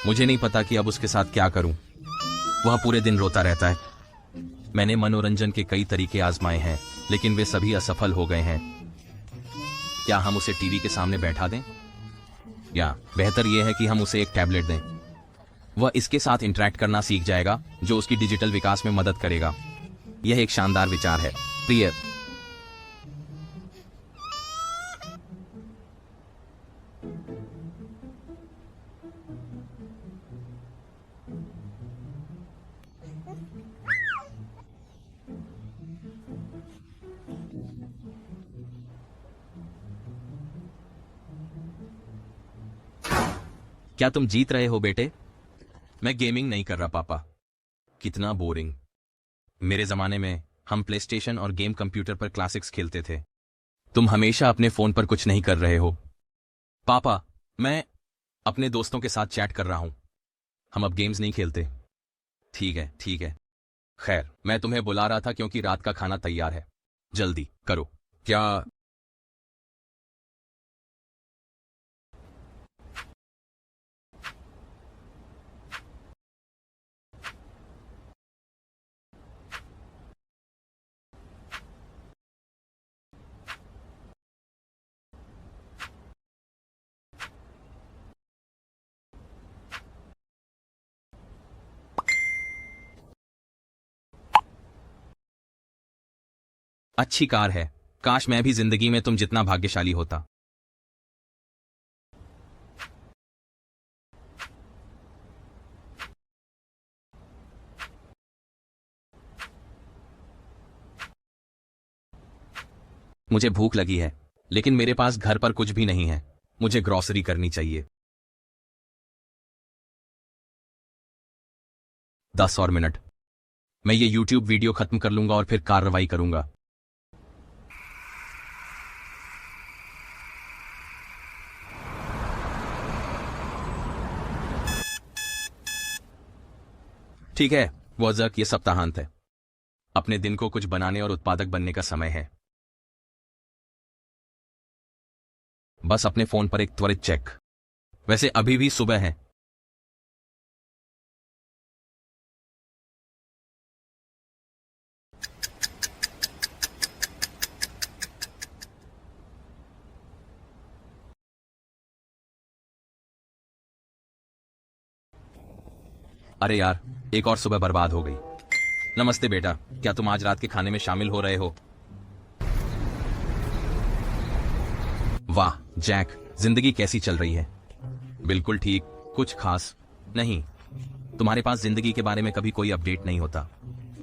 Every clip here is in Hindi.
मुझे नहीं पता कि अब उसके साथ क्या करूं। वह पूरे दिन रोता रहता है। मैंने मनोरंजन के कई तरीके आजमाए हैं, लेकिन वे सभी असफल हो गए हैं। क्या हम उसे टीवी के सामने बैठा दें, या बेहतर यह है कि हम उसे एक टैबलेट दें? वह इसके साथ इंटरैक्ट करना सीख जाएगा, जो उसकी डिजिटल विकास में मदद करेगा। यह एक शानदार विचार है, प्रिय। क्या तुम जीत रहे हो बेटे? मैं गेमिंग नहीं कर रहा पापा। कितना बोरिंग। मेरे जमाने में हम प्लेस्टेशन और गेम कंप्यूटर पर क्लासिक्स खेलते थे। तुम हमेशा अपने फोन पर कुछ नहीं कर रहे हो। पापा, मैं अपने दोस्तों के साथ चैट कर रहा हूं। हम अब गेम्स नहीं खेलते। ठीक है ठीक है। खैर, मैं तुम्हें बुला रहा था क्योंकि रात का खाना तैयार है। जल्दी करो। क्या? अच्छी कार है। काश मैं भी जिंदगी में तुम जितना भाग्यशाली होता। मुझे भूख लगी है, लेकिन मेरे पास घर पर कुछ भी नहीं है। मुझे ग्रोसरी करनी चाहिए। 10 और मिनट। मैं ये YouTube वीडियो खत्म कर लूंगा और फिर कार्रवाई करूंगा। ठीक है, वज़क, ये सप्ताहांत है। अपने दिन को कुछ बनाने और उत्पादक बनने का समय है। बस अपने फोन पर एक त्वरित चेक। वैसे अभी भी सुबह है। अरे यार, एक और सुबह बर्बाद हो गई। नमस्ते बेटा, क्या तुम आज रात के खाने में शामिल हो रहे हो? वाह जैक, जिंदगी कैसी चल रही है? बिल्कुल ठीक, कुछ खास नहीं। तुम्हारे पास जिंदगी के बारे में कभी कोई अपडेट नहीं होता?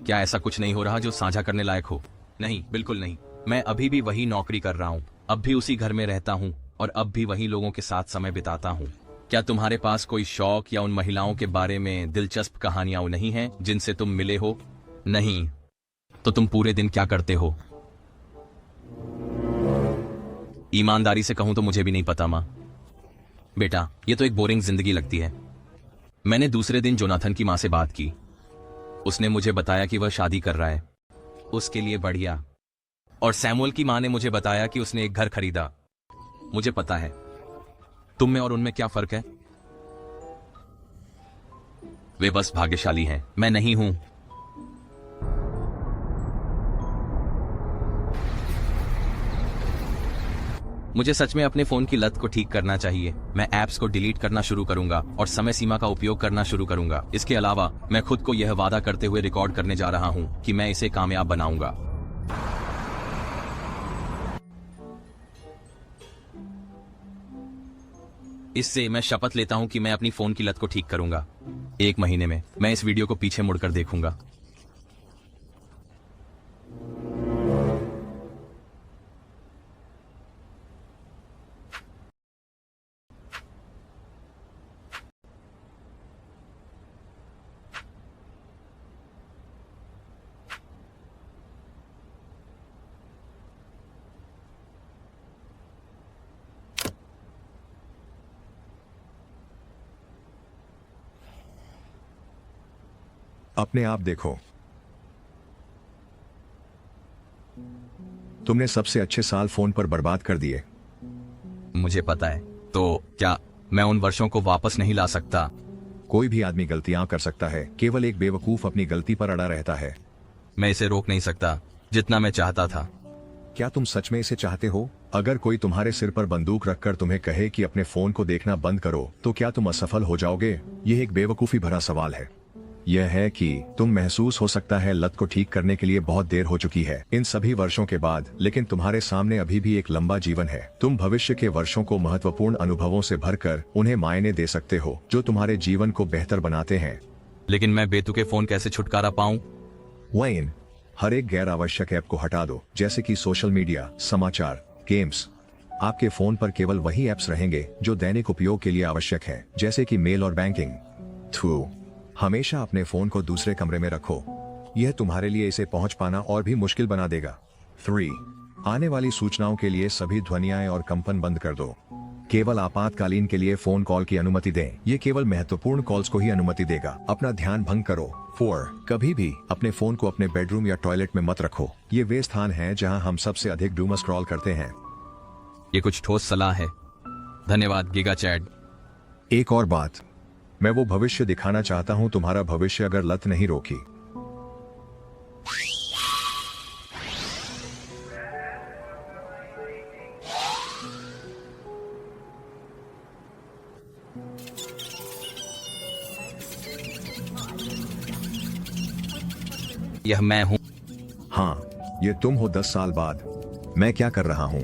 क्या ऐसा कुछ नहीं हो रहा जो साझा करने लायक हो? नहीं, बिल्कुल नहीं। मैं अभी भी वही नौकरी कर रहा हूँ, अब भी उसी घर में रहता हूँ और अब भी वही लोगों के साथ समय बिताता हूँ। क्या तुम्हारे पास कोई शौक या उन महिलाओं के बारे में दिलचस्प कहानियां नहीं हैं जिनसे तुम मिले हो? नहीं। तो तुम पूरे दिन क्या करते हो? ईमानदारी से कहूं तो मुझे भी नहीं पता माँ। बेटा, ये तो एक बोरिंग जिंदगी लगती है। मैंने दूसरे दिन जोनाथन की माँ से बात की। उसने मुझे बताया कि वह शादी कर रहा है। उसके लिए बढ़िया। और सैमुअल की माँ ने मुझे बताया कि उसने एक घर खरीदा। मुझे पता है। तुम में और उनमें क्या फर्क है? वे बस भाग्यशाली हैं, मैं नहीं हूं। मुझे सच में अपने फोन की लत को ठीक करना चाहिए। मैं ऐप्स को डिलीट करना शुरू करूंगा और समय सीमा का उपयोग करना शुरू करूंगा। इसके अलावा मैं खुद को यह वादा करते हुए रिकॉर्ड करने जा रहा हूं कि मैं इसे कामयाब बनाऊंगा। इससे मैं शपथ लेता हूं कि मैं अपनी फोन की लत को ठीक करूंगा। 1 महीने में मैं इस वीडियो को पीछे मुड़कर देखूंगा। अपने आप देखो। तुमने सबसे अच्छे साल फोन पर बर्बाद कर दिए। मुझे पता है। तो क्या मैं उन वर्षों को वापस नहीं ला सकता? कोई भी आदमी गलतियां कर सकता है, केवल एक बेवकूफ अपनी गलती पर अड़ा रहता है। मैं इसे रोक नहीं सकता जितना मैं चाहता था। क्या तुम सच में इसे चाहते हो? अगर कोई तुम्हारे सिर पर बंदूक रखकर तुम्हें कहे कि अपने फोन को देखना बंद करो, तो क्या तुम असफल हो जाओगे? यह एक बेवकूफी भरा सवाल है। यह है कि तुम महसूस हो सकता है लत को ठीक करने के लिए बहुत देर हो चुकी है इन सभी वर्षों के बाद, लेकिन तुम्हारे सामने अभी भी एक लंबा जीवन है। तुम भविष्य के वर्षों को महत्वपूर्ण अनुभवों से भरकर उन्हें मायने दे सकते हो, जो तुम्हारे जीवन को बेहतर बनाते हैं। लेकिन मैं बेतुके फोन कैसे छुटकारा पाऊं? वेन, हर एक गैर आवश्यक ऐप को हटा दो, जैसे कि सोशल मीडिया, समाचार, गेम्स। आपके फोन पर केवल वही ऐप्स रहेंगे जो दैनिक उपयोग के लिए आवश्यक हैं, जैसे कि मेल और बैंकिंग। 2. हमेशा अपने फोन को दूसरे कमरे में रखो। यह तुम्हारे लिए इसे पहुंच पाना और भी मुश्किल बना देगा। 3. आने वाली सूचनाओं के लिए सभी ध्वनियाएं और कंपन बंद कर दो। केवल आपातकालीन के लिए फोन कॉल की अनुमति दें। ये केवल महत्वपूर्ण कॉल्स को ही अनुमति देगा। अपना ध्यान भंग करो। 4. कभी भी अपने फोन को अपने बेडरूम या टॉयलेट में मत रखो। ये वे स्थान हैं जहां हम सबसे अधिक डूम स्क्रॉल करते हैं। ये कुछ ठोस सलाह है। धन्यवाद गीगा चैड। एक और बात, मैं वो भविष्य दिखाना चाहता हूं तुम्हारा भविष्य अगर लत नहीं रोकी। यह मैं हूं। हाँ, ये तुम हो 10 साल बाद। मैं क्या कर रहा हूं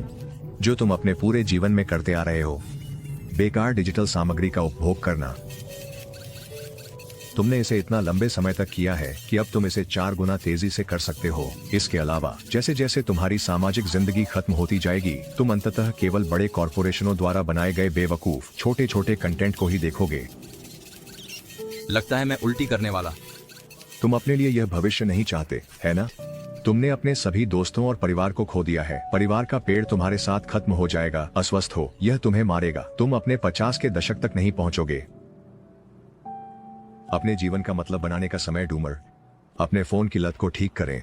जो तुम अपने पूरे जीवन में करते आ रहे हो? बेकार डिजिटल सामग्री का उपभोग करना। तुमने इसे इतना लंबे समय तक किया है कि अब तुम इसे 4 गुना तेजी से कर सकते हो। इसके अलावा जैसे जैसे तुम्हारी सामाजिक जिंदगी खत्म होती जाएगी, तुम अंततः केवल बड़े कॉरपोरेशनों द्वारा बनाए गए बेवकूफ छोटे छोटे कंटेंट को ही देखोगे। लगता है मैं उल्टी करने वाला। तुम अपने लिए यह भविष्य नहीं चाहते, है ना? तुमने अपने सभी दोस्तों और परिवार को खो दिया है। परिवार का पेड़ तुम्हारे साथ खत्म हो जाएगा। अस्वस्थ हो, यह तुम्हें मारेगा। तुम अपने 50 के दशक तक नहीं पहुंचोगे। अपने जीवन का मतलब बनाने का समय डूमर। अपने फोन की लत को ठीक करें।